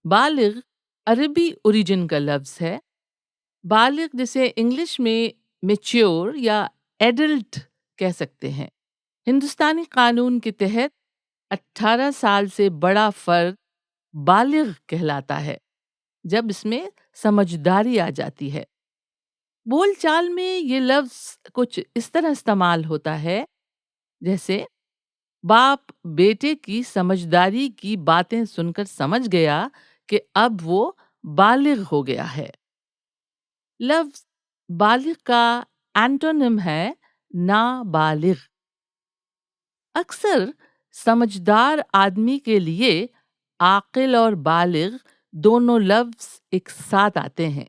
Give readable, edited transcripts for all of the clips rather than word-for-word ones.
بالغ عربی اوریجن کا لفظ ہے۔ بالغ جسے انگلش میں میچیور یا ایڈلٹ کہہ سکتے ہیں، ہندوستانی قانون کے تحت 18 سال سے بڑا فرد بالغ کہلاتا ہے جب اس میں سمجھداری آ جاتی ہے۔ بول چال میں یہ لفظ کچھ اس طرح استعمال ہوتا ہے جیسے باپ بیٹے کی سمجھداری کی باتیں سن کر سمجھ گیا کہ اب وہ بالغ ہو گیا ہے۔ لفظ بالغ کا اینٹونیم ہے نابالغ۔ اکثر سمجھدار آدمی کے لیے عاقل اور بالغ دونوں لفظ ایک ساتھ آتے ہیں۔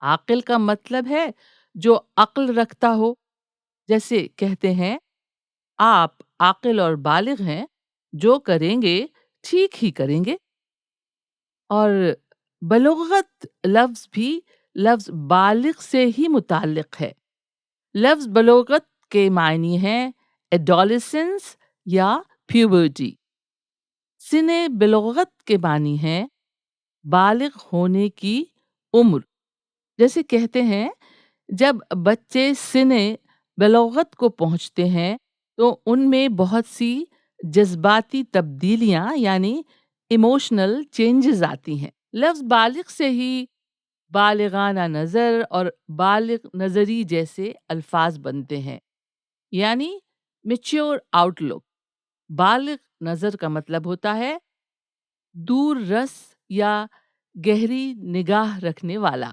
عاقل کا مطلب ہے جو عقل رکھتا ہو، جیسے کہتے ہیں آپ عاقل اور بالغ ہیں، جو کریں گے ٹھیک ہی کریں گے۔ اور بلوغت لفظ بھی لفظ بالغ سے ہی متعلق ہے۔ لفظ بلوغت کے معنی ہیں ایڈولسنس یا پیوبرٹی۔ سن بلوغت کے معنی ہیں بالغ ہونے کی عمر، جیسے کہتے ہیں جب بچے سن بلوغت کو پہنچتے ہیں تو ان میں بہت سی جذباتی تبدیلیاں یعنی ایموشنل چینجز آتی ہیں۔ لفظ بالغ سے ہی بالغانہ نظر اور بالغ نظری جیسے الفاظ بنتے ہیں، یعنی میچور آؤٹ لک۔ بالغ نظر کا مطلب ہوتا ہے دور رس یا گہری نگاہ رکھنے والا۔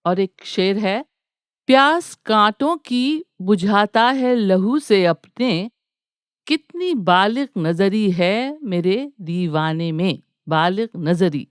اور ایک شعر ہے، پیاس کانٹوں کی بجھاتا ہے لہو سے اپنے، کتنی بالغ نظری ہے میرے دیوانے میں۔ بالغ نظری